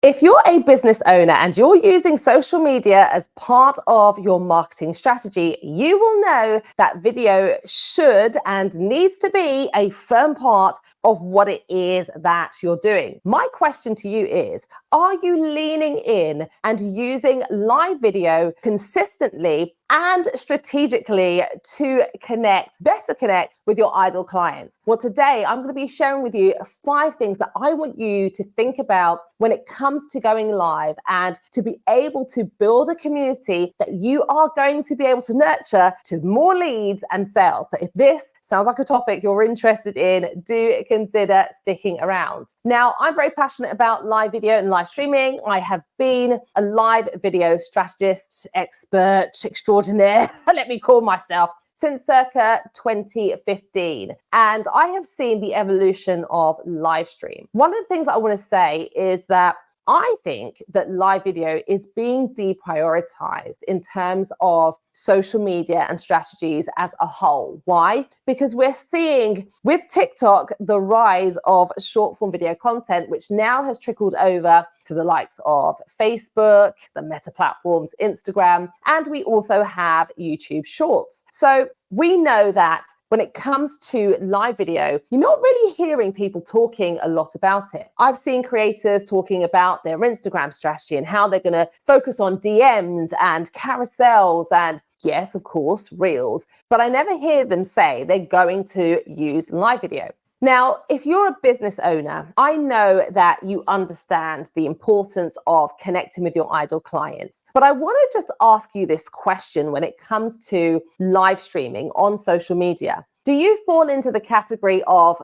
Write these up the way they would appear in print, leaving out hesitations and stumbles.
If you're a business owner and you're using social media as part of your marketing strategy, you will know that video should and needs to be a firm part of what it is that you're doing. My question to you is, are you leaning in and using live video consistently and strategically to better connect with your ideal clients? Well, today I'm going to be sharing with you 5 things that I want you to think about when it comes to going live and to be able to build a community that you are going to be able to nurture to more leads and sales. So if this sounds like a topic you're interested in, do consider sticking around. Now, I'm very passionate about live video and live streaming. I have been a live video strategist, expert, extraordinaire, let me call myself, since circa 2015. And I have seen the evolution of live stream. One of the things I want to say is that I think that live video is being deprioritized in terms of social media and strategies as a whole. Why? Because we're seeing with TikTok the rise of short form video content, which now has trickled over to the likes of Facebook, the Meta platforms, Instagram, and we also have YouTube Shorts. So we know that when it comes to live video, you're not really hearing people talking a lot about it. I've seen creators talking about their Instagram strategy and how they're going to focus on DMs and carousels and, yes, of course, reels, but I never hear them say they're going to use live video. Now, if you're a business owner, I know that you understand the importance of connecting with your ideal clients. But I want to just ask you this question when it comes to live streaming on social media. Do you fall into the category of,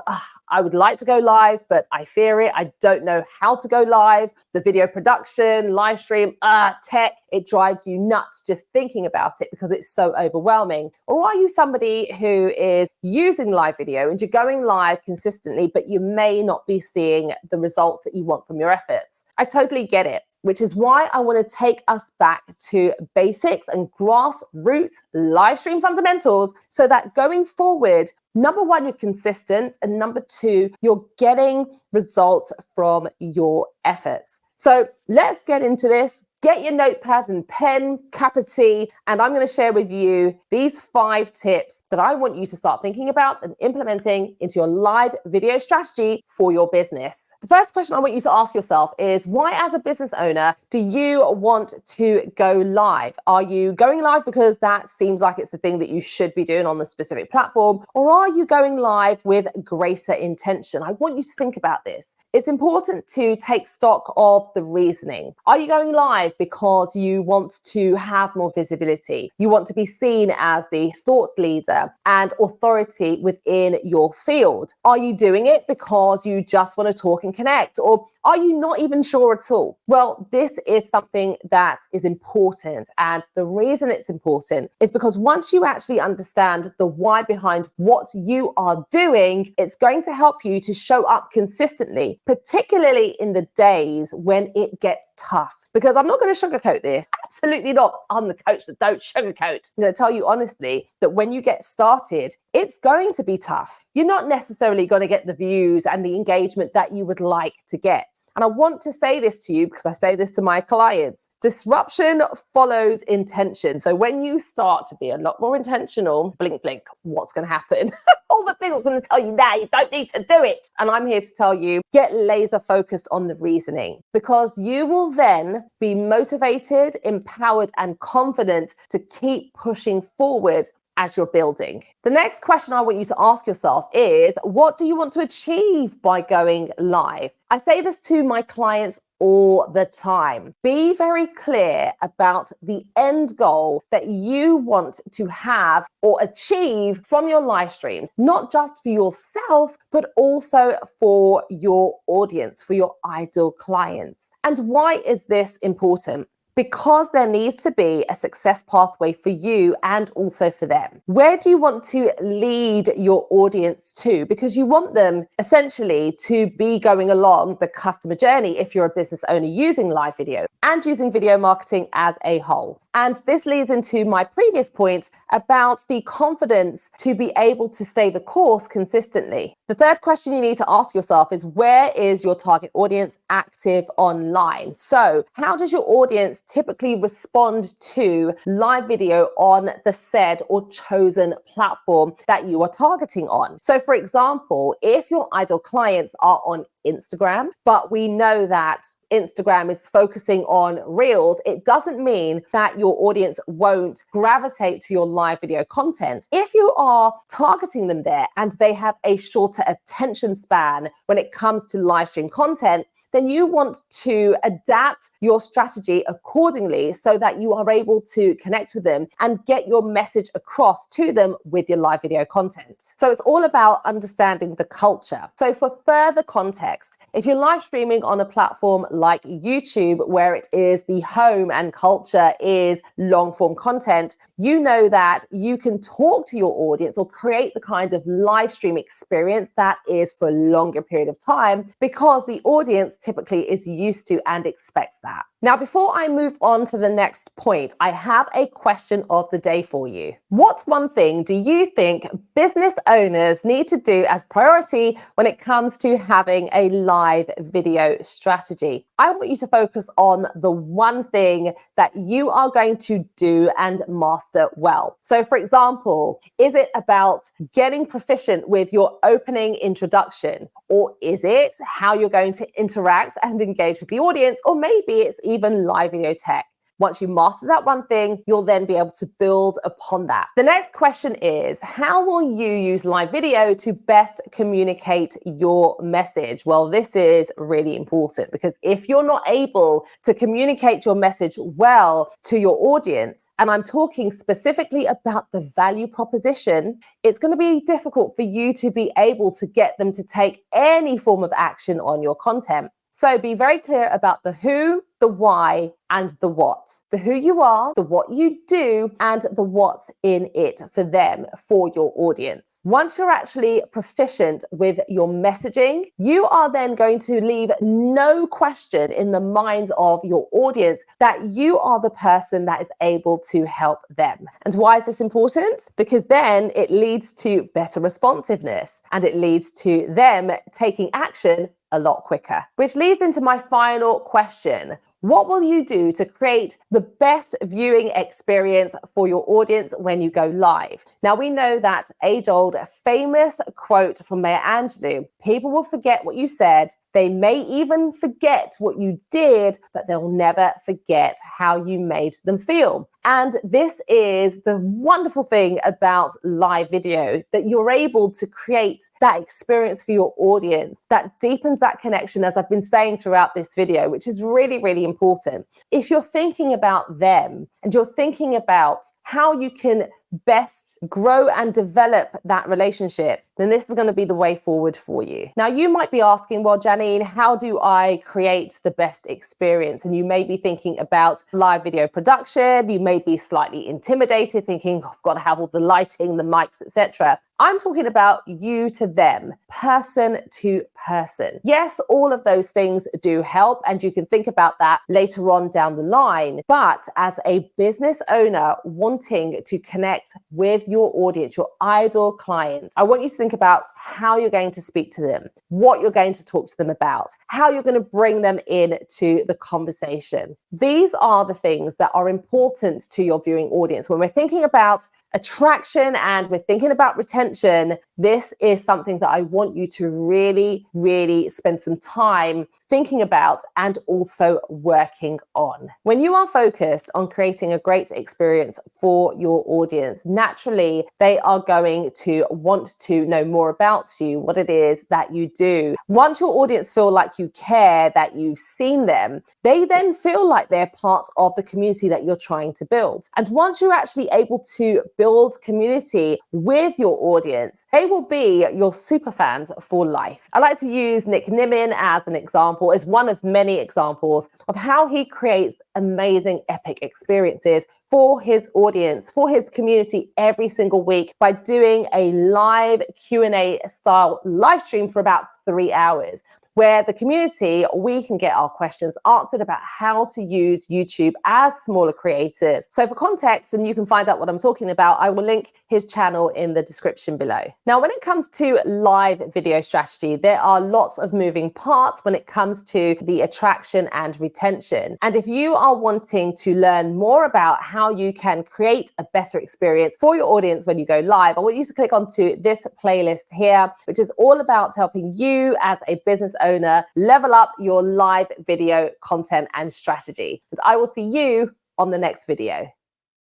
I would like to go live, but I fear it. I don't know how to go live. The video production, live stream, tech, it drives you nuts just thinking about it because it's so overwhelming. Or are you somebody who is using live video and you're going live consistently, but you may not be seeing the results that you want from your efforts? I totally get it, which is why I want to take us back to basics and grassroots live stream fundamentals so that going forward, number 1, you're consistent, and number 2, you're getting results from your efforts. So let's get into this. Get your notepad and pen, cup of tea, and I'm going to share with you these 5 tips that I want you to start thinking about and implementing into your live video strategy for your business. The first question I want you to ask yourself is, why as a business owner do you want to go live? Are you going live because that seems like it's the thing that you should be doing on the specific platform, or are you going live with greater intention? I want you to think about this. It's important to take stock of the reasoning. Are you going live because you want to have more visibility? You want to be seen as the thought leader and authority within your field? Are you doing it because you just want to talk and connect? Or are you not even sure at all? Well, this is something that is important. And the reason it's important is because once you actually understand the why behind what you are doing, it's going to help you to show up consistently, particularly in the days when it gets tough. Because I'm not going to sugarcoat this. Absolutely not. I'm the coach that don't sugarcoat. I'm going to tell you honestly that when you get started, it's going to be tough. You're not necessarily going to get the views and the engagement that you would like to get. And I want to say this to you because I say this to my clients. Disruption follows intention. So when you start to be a lot more intentional, blink, blink, what's going to happen? All the things I'm going to tell you now, you don't need to do it. And I'm here to tell you, get laser focused on the reasoning, because you will then be motivated, empowered, and confident to keep pushing forward as you're building. The next question I want you to ask yourself is, what do you want to achieve by going live? I say this to my clients all the time. Be very clear about the end goal that you want to have or achieve from your live streams, not just for yourself, but also for your audience, for your ideal clients. And why is this important? Because there needs to be a success pathway for you and also for them. Where do you want to lead your audience to? Because you want them essentially to be going along the customer journey if you're a business owner using live video and using video marketing as a whole. And this leads into my previous point about the confidence to be able to stay the course consistently. The third question you need to ask yourself is, where is your target audience active online? So how does your audience typically respond to live video on the said or chosen platform that you are targeting on? So for example, if your ideal clients are on Instagram, but we know that Instagram is focusing on Reels, it doesn't mean that your audience won't gravitate to your live video content. If you are targeting them there and they have a shorter attention span when it comes to live stream content, then you want to adapt your strategy accordingly so that you are able to connect with them and get your message across to them with your live video content. So it's all about understanding the culture. So for further context, if you're live streaming on a platform like YouTube, where it is the home and culture is long form content, you know that you can talk to your audience or create the kind of live stream experience that is for a longer period of time, because the audience typically is used to and expects that. Now, before I move on to the next point, I have a question of the day for you. What's one thing do you think business owners need to do as priority when it comes to having a live video strategy? I want you to focus on the one thing that you are going to do and master well. So for example, is it about getting proficient with your opening introduction? Or is it how you're going to interact and engage with the audience? Or maybe it's even live video tech. Once you master that one thing, you'll then be able to build upon that. The next question is, how will you use live video to best communicate your message? Well, this is really important, because if you're not able to communicate your message well to your audience, and I'm talking specifically about the value proposition, it's going to be difficult for you to be able to get them to take any form of action on your content. So be very clear about the who, the why, and the what. The who you are, the what you do, and the what's in it for them, for your audience. Once you're actually proficient with your messaging, you are then going to leave no question in the minds of your audience that you are the person that is able to help them. And why is this important? Because then it leads to better responsiveness, and it leads to them taking action a lot quicker. Which leads into my final question. What will you do to create the best viewing experience for your audience when you go live? Now, we know that age-old famous quote from Maya Angelou: people will forget what you said, they may even forget what you did, but they'll never forget how you made them feel. And this is the wonderful thing about live video, that you're able to create that experience for your audience that deepens that connection, as I've been saying throughout this video, which is really, really important. If you're thinking about them and you're thinking about how you can best grow and develop that relationship, then this is going to be the way forward for you. Now, you might be asking, well, Janine, how do I create the best experience? And you may be thinking about live video production. You may be slightly intimidated, thinking, I've got to have all the lighting, the mics, etc. I'm talking about you to them, person to person. Yes, all of those things do help, and you can think about that later on down the line. But as a business owner wanting to connect with your audience, your ideal client, I want you to think about how you're going to speak to them, what you're going to talk to them about, how you're going to bring them into the conversation. These are the things that are important to your viewing audience. When we're thinking about attraction and we're thinking about retention, this is something that I want you to really, really spend some time thinking about and also working on. When you are focused on creating a great experience for your audience, naturally, they are going to want to know more about you, what it is that you do. Once your audience feel like you care, that you've seen them, they then feel like they're part of the community that you're trying to build. And once you're actually able to build community with your audience, they will be your super fans for life. I like to use Nick Nimmin as an example, as one of many examples of how he creates amazing, epic experiences for his audience, for his community every single week by doing a live Q&A style live stream for about 3 hours. where the community, we can get our questions answered about how to use YouTube as smaller creators. So for context, and you can find out what I'm talking about, I will link his channel in the description below. Now, when it comes to live video strategy, there are lots of moving parts when it comes to the attraction and retention. And if you are wanting to learn more about how you can create a better experience for your audience when you go live, I want you to click onto this playlist here, which is all about helping you as a business owner level up your live video content and strategy. And I will see you on the next video.